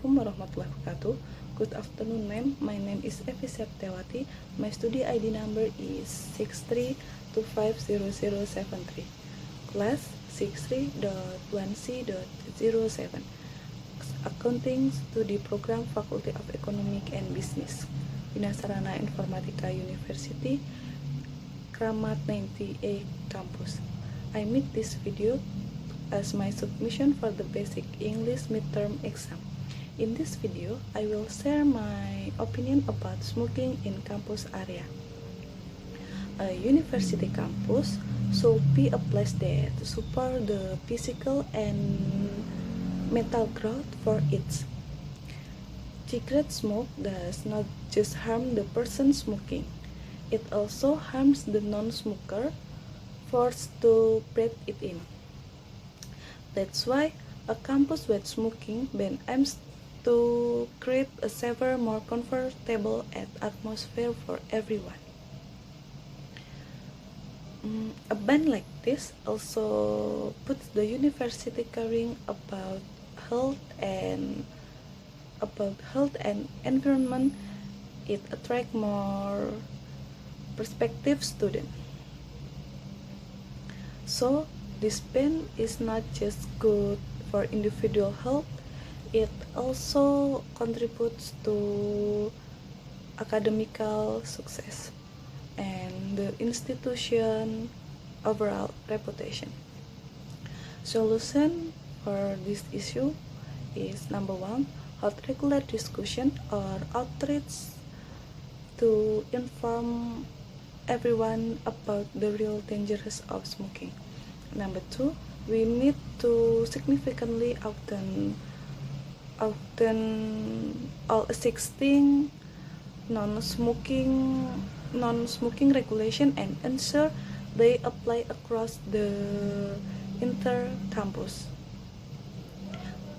Assalamualaikum warahmatullahi wabarakatuh. Good afternoon, ma'am. My name is Evi Septiawati. My study ID number is 63250073. Class 63.1C.07. Accounting Studi Program Faculty of Economic and Business. Bina Sarana Informatika University, Kramat 98 Campus. I made this video as my submission for the basic English midterm exam. In this video, I will share my opinion about smoking in campus area. A university campus should be a place that support the physical and mental growth for its. Cigarette smoke does not just harm the person smoking, it also harms the non-smoker forced to breathe it in. That's why a campus-wide smoking ban aims to create a safer, more comfortable atmosphere for everyone. A ban like this also puts the university caring health and health and environment. It attracts more prospective students. So this ban is not just good for individual health, it also contributes to academical success and the institution overall reputation. Solution for this issue is number one, hold regular discussion or outreach to inform everyone about the real dangers of smoking. Number two, we need to significantly often all existing non-smoking regulation and ensure they apply across the entire campus.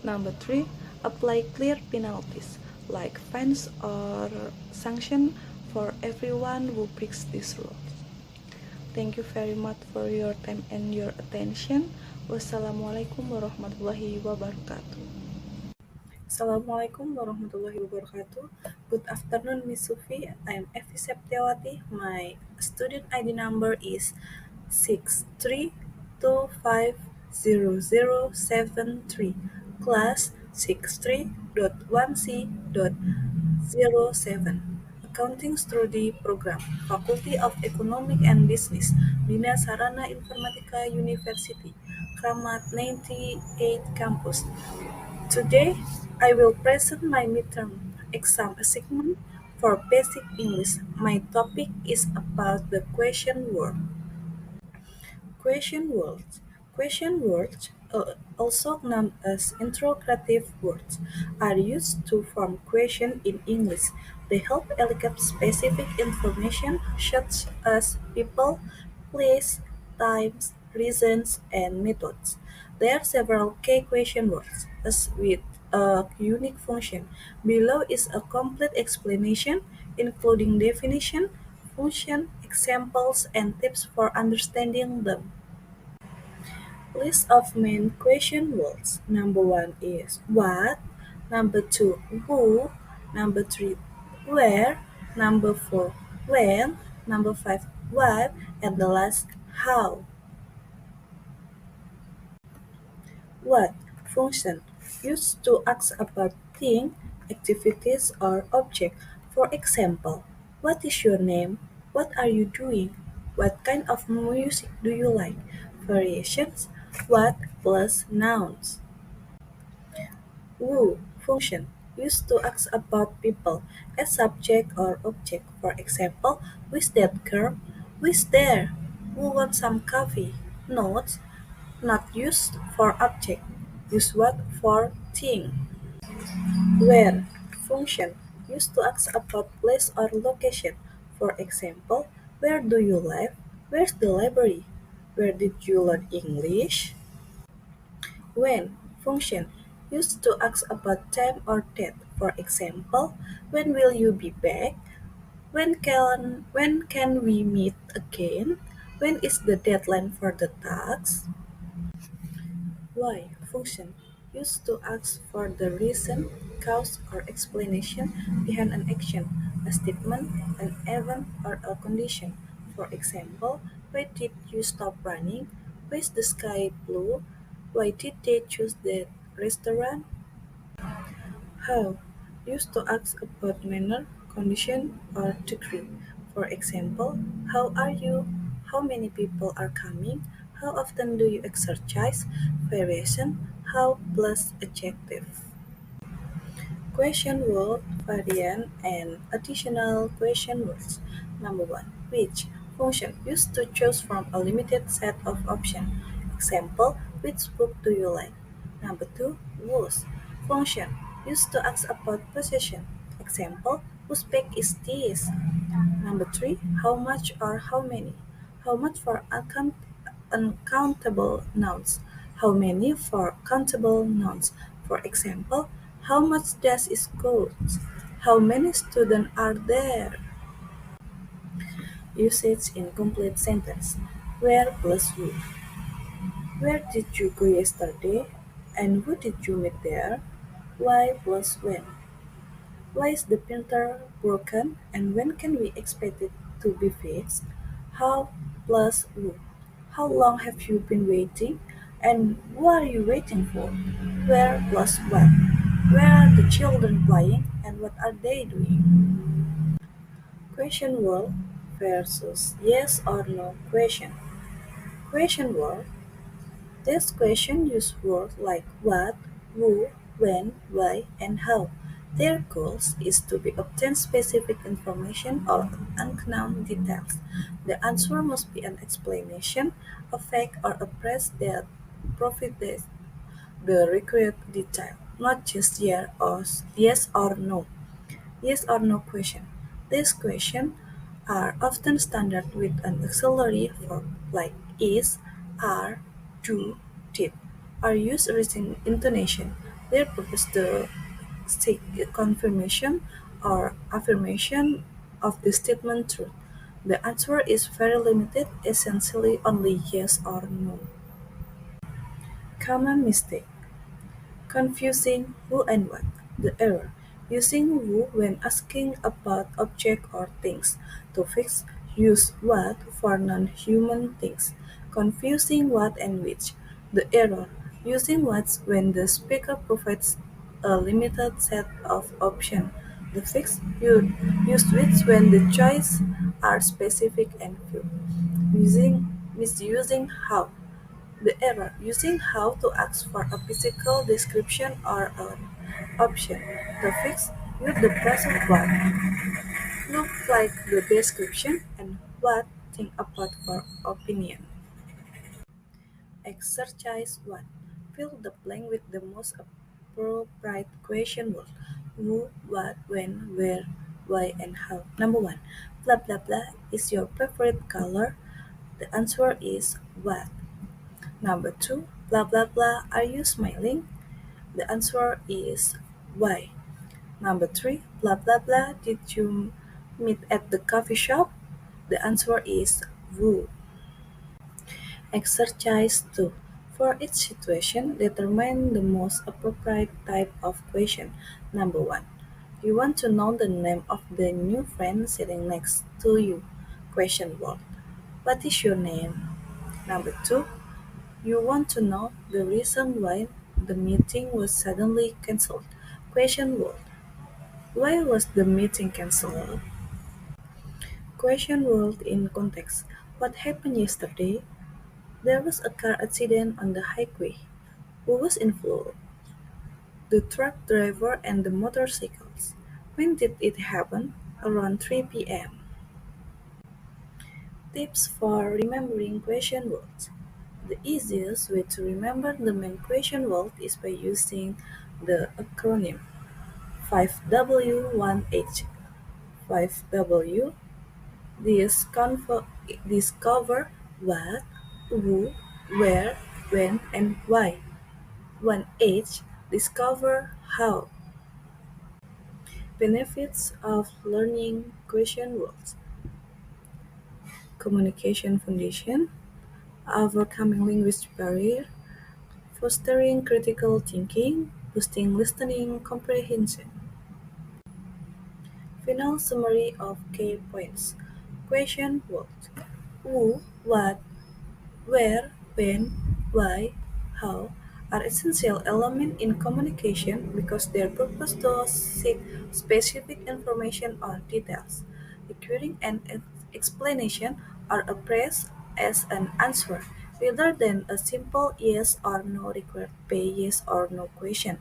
Number three, apply clear penalties like fines or sanction for everyone who breaks these rules. Thank you very much for your time and your attention. Wassalamualaikum warahmatullahi wabarakatuh. Assalamualaikum warahmatullahi wabarakatuh. Good afternoon, Miss Sufi. I am Evi Septiawati. My student ID number is 63250073. Class 63.1C.07. Accounting Studi Program, Faculty of Economic and Business, Bina Sarana Informatika University, Kramat 98 Campus. Today, I will present my midterm exam assignment for basic English. My topic is about the question word. Question words. Question words, also known as interrogative words, are used to form questions in English. They help elicit specific information such as people, place, times, reasons, and methods. There are several key question words, as with a unique function. Below is a complete explanation, including definition, function, examples, and tips for understanding them. List of main question words. Number one is what. Number two, who. Number three, where. Number four, when. Number five, what. And the last, how. What function used to ask about thing, activities, or object. For example, what is your name? What are you doing? What kind of music do you like? Variations. What plus nouns. Who function used to ask about people as subject or object. For example, who's that girl? Who's there? Who wants some coffee? Notes. Not used for object. Use what for thing. Where function used to ask about place or location. For example, where do you live? Where's the library? Where did you learn English? When function used to ask about time or date. For example, when will you be back? When can we meet again? When is the deadline for the task? Why function used to ask for the reason, cause, or explanation behind an action, a statement, an event, or a condition. For example, why did you stop running? Why is the sky blue? Why did they choose that restaurant? How used to ask about manner, condition, or degree. For example, how are you? How many people are coming? How often do you exercise? Variation, how plus adjective. Question word, variant, and additional question words. Number one, which function used to choose from a limited set of options. Example, which book do you like? Number two, whose function used to ask about possession. Example, whose bag is this? Number three, how much or how many? How much for uncountable nouns? How many for countable nouns? For example, how much does it cost? How many students are there? Usage in complete sentence. Where plus who. Where did you go yesterday? And who did you meet there? Why plus when. Why is the printer broken and when can we expect it to be fixed? How plus who. How long have you been waiting? And what are you waiting for? Where plus what. Where are the children playing and what are they doing? Question word versus yes or no question. Question word. This question use words like what, who, when, why, and how. Their goals is to be obtain specific information or unknown details. The answer must be an explanation, a fact, or a praise that provides the required detail, not just yes or no. Yes or no question. These questions are often standard with an auxiliary verb like is, are, do, did, are used with intonation. Their purpose to seek confirmation or affirmation of the statement truth. The answer is very limited, essentially only yes or no. Common mistake. Confusing who and what. The error. Using who when asking about object or things. To fix, use what for non-human things. Confusing what and which. The error. Using what when the speaker provides a limited set of options. The fix, use which when the choices are specific and few. Misusing how. The error: using "how" to ask for a physical description or an option. The fix: use the present "what" look like the description and "what" think about for opinion. Exercise 1. Fill the blank with the most appropriate question word. Who, what, when, where, why, and how. Number 1. Blah blah blah is your favorite color? The answer is what? Number two, blah blah blah, are you smiling? The answer is why. Number three, blah blah blah, did you meet at the coffee shop? The answer is who. Exercise 2. For each situation, determine the most appropriate type of question. Number 1. You want to know the name of the new friend sitting next to you. Question 1. What is your name? Number 2. You want to know the reason why the meeting was suddenly cancelled. Question 1. Why was the meeting cancelled? Question word in context. What happened yesterday? There was a car accident on the highway. Who was involved? The truck driver and the motorcycles. When did it happen? Around 3 p.m. Tips for remembering question words. The easiest way to remember the main question word is by using the acronym 5W1H. 5W discover what, who, where, when, and why. 1H discover how. Benefits of learning question words. Communication foundation, overcoming language barrier, fostering critical thinking, boosting listening comprehension. Final summary of key points. Question what? Who, what, where, when, why, how are essential elements in communication because their purpose to seek specific information or details, requiring an explanation or a praise as an answer, rather than a simple yes or no required by yes or no question.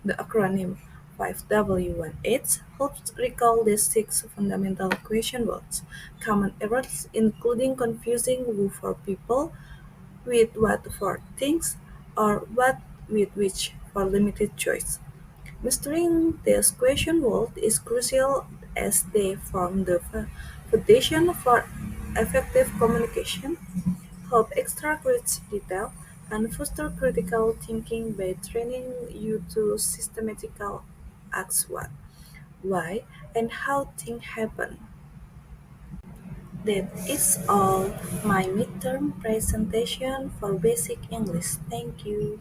The acronym 5W18 helps recall these six fundamental question words. Common errors including confusing who for people, with what for things, or what with which for limited choice. Mastering these question words is crucial as they form the foundation for effective communication, help extract rich detail, and foster critical thinking by training you to systematically ask what, why, and how things happen. That is all my midterm presentation for basic English. Thank you.